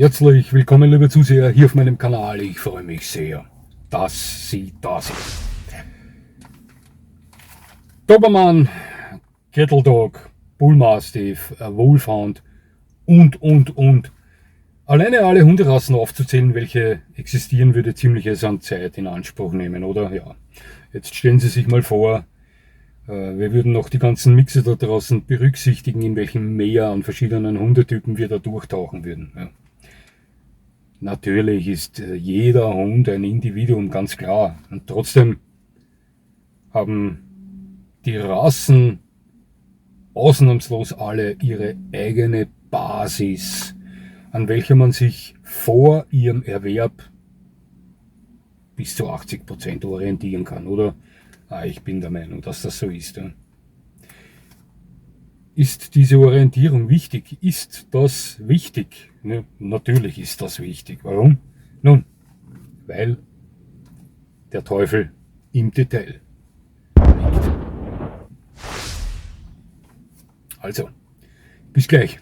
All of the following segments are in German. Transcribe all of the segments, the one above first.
Herzlich willkommen, liebe Zuseher, hier auf meinem Kanal. Ich freue mich sehr, dass Sie da sind. Dobermann, Cattle Dog, Bullmastiff, Wolfhound und. Alleine alle Hunderassen aufzuzählen, welche existieren, würde ziemliches an Zeit in Anspruch nehmen, oder? Ja. Jetzt stellen Sie sich mal vor, wir würden noch die ganzen Mixe da draußen berücksichtigen, in welchem Meer an verschiedenen Hundetypen wir da durchtauchen würden. Ja. Natürlich ist jeder Hund ein Individuum, ganz klar. Und trotzdem haben die Rassen ausnahmslos alle ihre eigene Basis, an welcher man sich vor ihrem Erwerb bis zu 80% orientieren kann, oder? Ich bin der Meinung, dass das so ist. Ja. Ist diese Orientierung wichtig? Ist das wichtig? Ne? Natürlich ist das wichtig. Warum? Nun, weil der Teufel im Detail liegt. Also, bis gleich.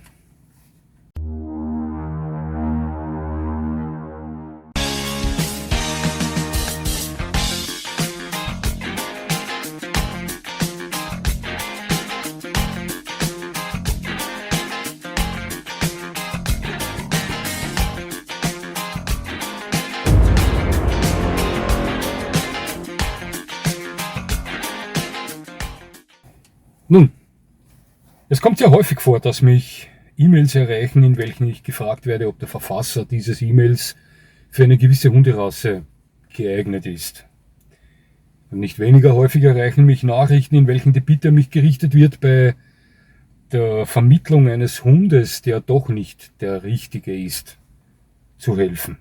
Nun, es kommt sehr häufig vor, dass mich E-Mails erreichen, in welchen ich gefragt werde, ob der Verfasser dieses E-Mails für eine gewisse Hunderasse geeignet ist. Und nicht weniger häufig erreichen mich Nachrichten, in welchen die Bitte an mich gerichtet wird, bei der Vermittlung eines Hundes, der doch nicht der richtige ist, zu helfen.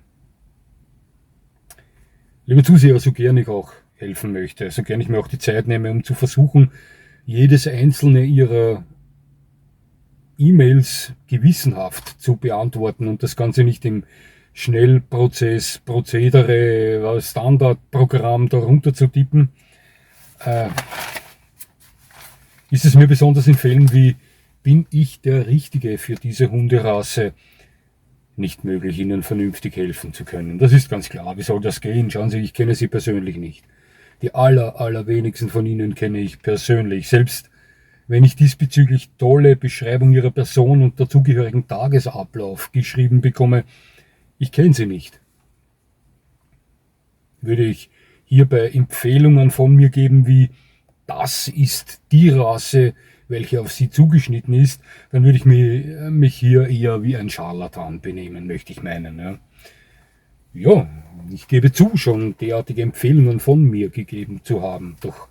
Liebe Zuseher, so gern ich auch helfen möchte, so gern ich mir auch die Zeit nehme, um zu versuchen, jedes einzelne Ihrer E-Mails gewissenhaft zu beantworten und das Ganze nicht im Schnellprozess, Prozedere, Standardprogramm darunter zu tippen, ist es mir besonders in Fällen wie bin ich der Richtige für diese Hunderasse nicht möglich, Ihnen vernünftig helfen zu können. Das ist ganz klar. Wie soll das gehen? Schauen Sie, ich kenne Sie persönlich nicht. Die allerwenigsten von Ihnen kenne ich persönlich. Selbst wenn ich diesbezüglich tolle Beschreibung Ihrer Person und dazugehörigen Tagesablauf geschrieben bekomme, ich kenne Sie nicht. Würde ich hierbei Empfehlungen von mir geben wie, das ist die Rasse, welche auf Sie zugeschnitten ist, dann würde ich mich hier eher wie ein Scharlatan benehmen, möchte ich meinen. Ja. Ja, ich gebe zu, schon derartige Empfehlungen von mir gegeben zu haben. Doch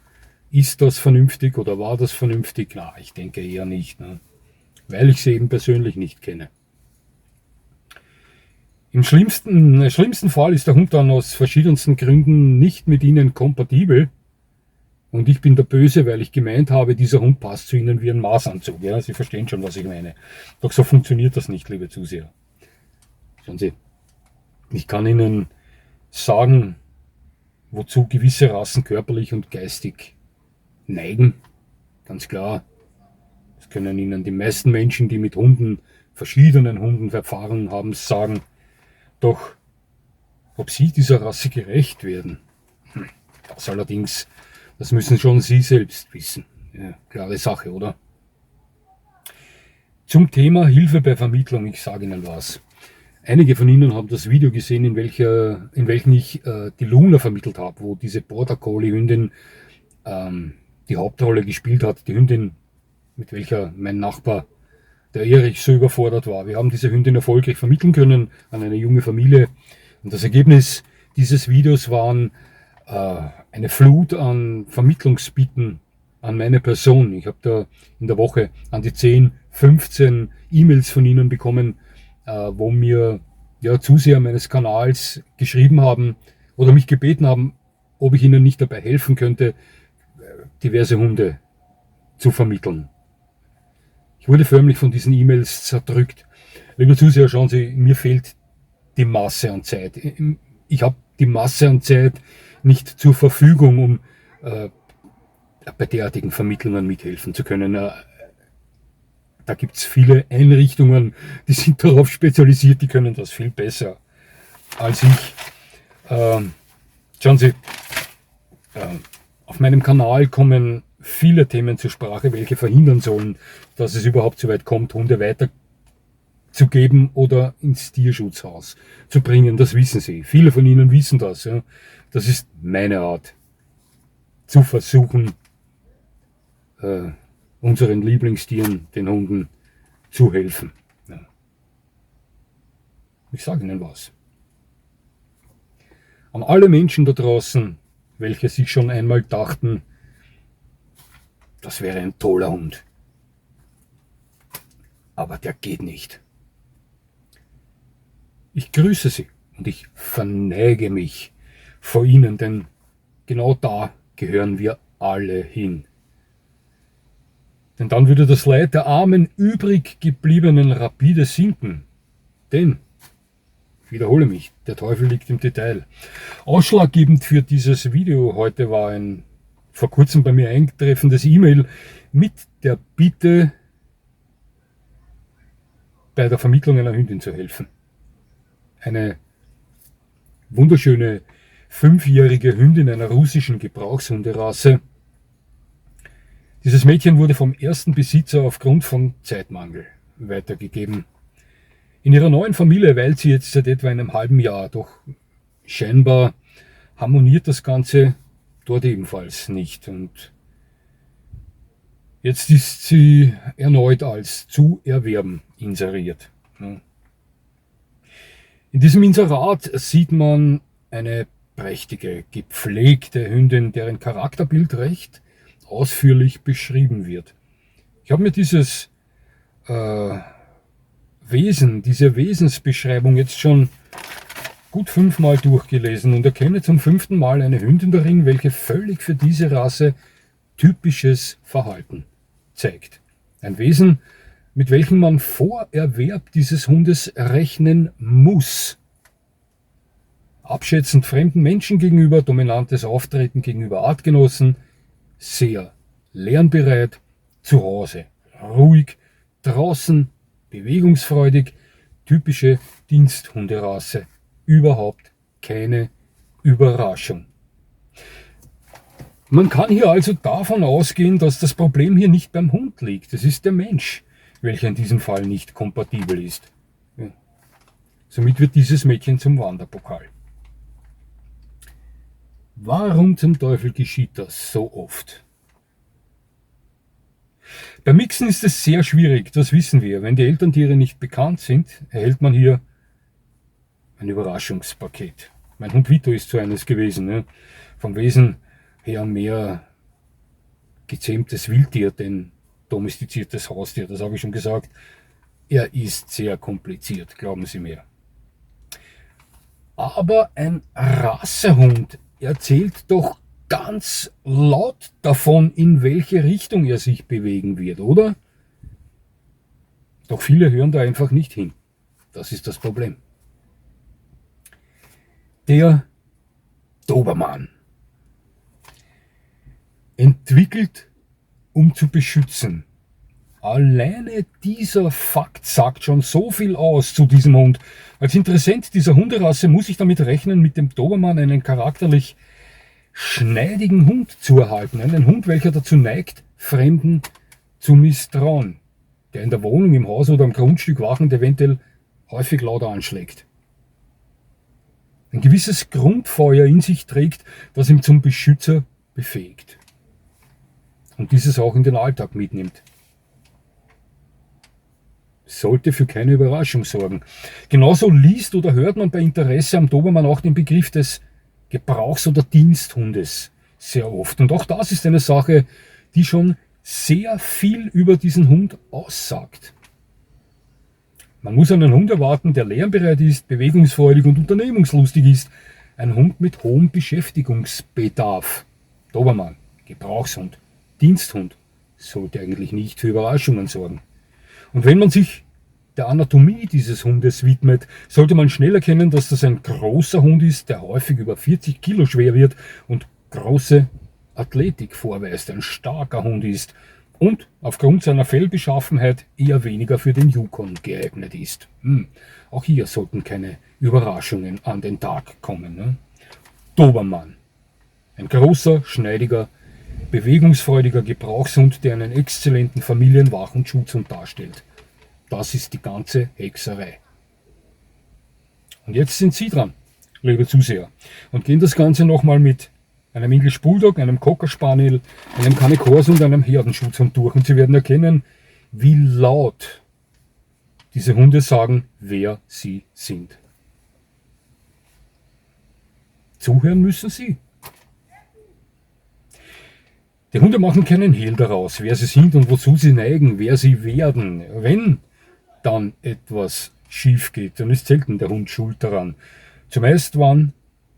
ist das vernünftig oder war das vernünftig? Na, ich denke eher nicht, ne? Weil ich sie eben persönlich nicht kenne. Im schlimmsten Fall ist der Hund dann aus verschiedensten Gründen nicht mit Ihnen kompatibel. Und ich bin der Böse, weil ich gemeint habe, dieser Hund passt zu Ihnen wie ein Maßanzug. Ja, Sie verstehen schon, was ich meine. Doch so funktioniert das nicht, liebe Zuseher. Schauen Sie. Ich kann Ihnen sagen, wozu gewisse Rassen körperlich und geistig neigen. Ganz klar. Das können Ihnen die meisten Menschen, die mit Hunden, verschiedenen Hunden Erfahrung haben, sagen. Doch ob Sie dieser Rasse gerecht werden, das allerdings, das müssen schon Sie selbst wissen. Ja, klare Sache, oder? Zum Thema Hilfe bei Vermittlung, ich sage Ihnen was. Einige von Ihnen haben das Video gesehen, in welchem ich die Luna vermittelt habe, wo diese Border Collie Hündin die Hauptrolle gespielt hat. Die Hündin, mit welcher mein Nachbar, der Erich, so überfordert war. Wir haben diese Hündin erfolgreich vermitteln können an eine junge Familie. Und das Ergebnis dieses Videos waren eine Flut an Vermittlungsbitten an meine Person. Ich habe da in der Woche an die 10, 15 E-Mails von Ihnen bekommen, wo mir Zuseher meines Kanals geschrieben haben oder mich gebeten haben, ob ich ihnen nicht dabei helfen könnte, diverse Hunde zu vermitteln. Ich wurde förmlich von diesen E-Mails zerdrückt. Liebe Zuseher, schauen Sie, mir fehlt die Masse an Zeit. Ich habe die Masse an Zeit nicht zur Verfügung, um bei derartigen Vermittlungen mithelfen zu können. Da gibt es viele Einrichtungen, die sind darauf spezialisiert, die können das viel besser als ich. Schauen Sie, auf meinem Kanal kommen viele Themen zur Sprache, welche verhindern sollen, dass es überhaupt so weit kommt, Hunde weiterzugeben oder ins Tierschutzhaus zu bringen. Das wissen Sie. Viele von Ihnen wissen das. Ja. Das ist meine Art, zu versuchen, unseren Lieblingstieren, den Hunden, zu helfen. Ja. Ich sage Ihnen was. An alle Menschen da draußen, welche sich schon einmal dachten, das wäre ein toller Hund. Aber der geht nicht. Ich grüße Sie und ich verneige mich vor Ihnen, denn genau da gehören wir alle hin. Denn dann würde das Leid der armen, übrig gebliebenen rapide sinken. Denn, ich wiederhole mich, der Teufel liegt im Detail. Ausschlaggebend für dieses Video heute war ein vor kurzem bei mir eingetreffendes E-Mail mit der Bitte, bei der Vermittlung einer Hündin zu helfen. Eine wunderschöne 5-jährige Hündin einer russischen Gebrauchshunderasse. Dieses Mädchen wurde vom ersten Besitzer aufgrund von Zeitmangel weitergegeben. In ihrer neuen Familie weilt sie jetzt seit etwa einem halben Jahr, doch scheinbar harmoniert das Ganze dort ebenfalls nicht. Und jetzt ist sie erneut als zu erwerben inseriert. In diesem Inserat sieht man eine prächtige, gepflegte Hündin, deren Charakterbild recht ausführlich beschrieben wird. Ich habe mir dieses Wesen, diese Wesensbeschreibung jetzt schon gut 5-mal durchgelesen und erkenne zum 5. Mal eine Hündin darin, welche völlig für diese Rasse typisches Verhalten zeigt. Ein Wesen, mit welchem man vor Erwerb dieses Hundes rechnen muss. Abschätzend fremden Menschen gegenüber, dominantes Auftreten gegenüber Artgenossen, sehr lernbereit, zu Hause, ruhig, draußen, bewegungsfreudig, typische Diensthunderasse. Überhaupt keine Überraschung. Man kann hier also davon ausgehen, dass das Problem hier nicht beim Hund liegt. Es ist der Mensch, welcher in diesem Fall nicht kompatibel ist. Ja. Somit wird dieses Mädchen zum Wanderpokal. Warum zum Teufel geschieht das so oft? Beim Mixen ist es sehr schwierig, das wissen wir. Wenn die Elterntiere nicht bekannt sind, erhält man hier ein Überraschungspaket. Mein Hund Vito ist so eines gewesen. Ne? Vom Wesen her mehr gezähmtes Wildtier, denn domestiziertes Haustier, das habe ich schon gesagt. Er ist sehr kompliziert, glauben Sie mir. Aber ein Rassehund erzählt doch ganz laut davon, in welche Richtung er sich bewegen wird, oder? Doch viele hören da einfach nicht hin. Das ist das Problem. Der Dobermann. Entwickelt, um zu beschützen. Alleine dieser Fakt sagt schon so viel aus zu diesem Hund. Als Interessent dieser Hunderasse muss ich damit rechnen, mit dem Dobermann einen charakterlich schneidigen Hund zu erhalten. Einen Hund, welcher dazu neigt, Fremden zu misstrauen. Der in der Wohnung, im Haus oder am Grundstück wachend eventuell häufig lauter anschlägt. Ein gewisses Grundfeuer in sich trägt, das ihn zum Beschützer befähigt. Und dieses auch in den Alltag mitnimmt. Sollte für keine Überraschung sorgen. Genauso liest oder hört man bei Interesse am Dobermann auch den Begriff des Gebrauchs- oder Diensthundes sehr oft. Und auch das ist eine Sache, die schon sehr viel über diesen Hund aussagt. Man muss einen Hund erwarten, der lernbereit ist, bewegungsfreudig und unternehmungslustig ist. Ein Hund mit hohem Beschäftigungsbedarf. Dobermann, Gebrauchshund, Diensthund sollte eigentlich nicht für Überraschungen sorgen. Und wenn man sich der Anatomie dieses Hundes widmet, sollte man schnell erkennen, dass das ein großer Hund ist, der häufig über 40 Kilo schwer wird und große Athletik vorweist. Ein starker Hund ist, und aufgrund seiner Fellbeschaffenheit eher weniger für den Yukon geeignet ist. Auch hier sollten keine Überraschungen an den Tag kommen. Ne? Dobermann. Ein großer, schneidiger, bewegungsfreudiger Gebrauchshund, der einen exzellenten Familienwach- und Schutzhund darstellt. Das ist die ganze Hexerei. Und jetzt sind Sie dran, liebe Zuseher, und gehen das Ganze nochmal mit einem English Bulldog, einem Cocker Spaniel, einem Cane Corso und einem Herdenschutzhund durch. Und Sie werden erkennen, wie laut diese Hunde sagen, wer sie sind. Zuhören müssen Sie. Die Hunde machen keinen Hehl daraus, wer sie sind und wozu sie neigen, wer sie werden. Wenn dann etwas schief geht, dann ist selten der Hund schuld daran. Zumeist waren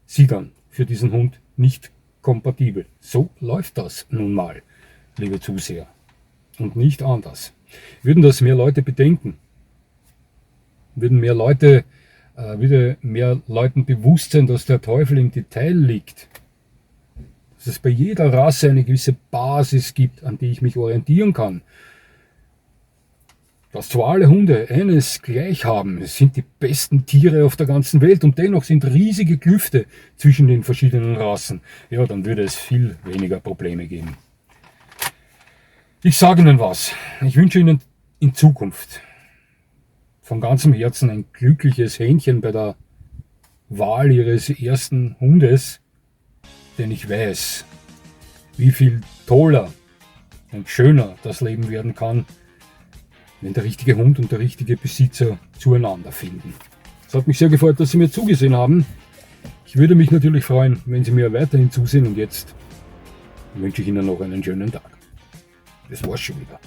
Sie dann für diesen Hund nicht kompatibel. So läuft das nun mal, liebe Zuseher. Und nicht anders. Würden das mehr Leute bedenken, würde mehr Leuten bewusst sein, dass der Teufel im Detail liegt, dass es bei jeder Rasse eine gewisse Basis gibt, an die ich mich orientieren kann. Dass zwar alle Hunde eines gleich haben, es sind die besten Tiere auf der ganzen Welt und dennoch sind riesige Klüfte zwischen den verschiedenen Rassen, ja, dann würde es viel weniger Probleme geben. Ich sage Ihnen was, ich wünsche Ihnen in Zukunft von ganzem Herzen ein glückliches Händchen bei der Wahl Ihres ersten Hundes, denn ich weiß, wie viel toller und schöner das Leben werden kann, wenn der richtige Hund und der richtige Besitzer zueinander finden. Es hat mich sehr gefreut, dass Sie mir zugesehen haben. Ich würde mich natürlich freuen, wenn Sie mir weiterhin zusehen und jetzt wünsche ich Ihnen noch einen schönen Tag. Das war's schon wieder.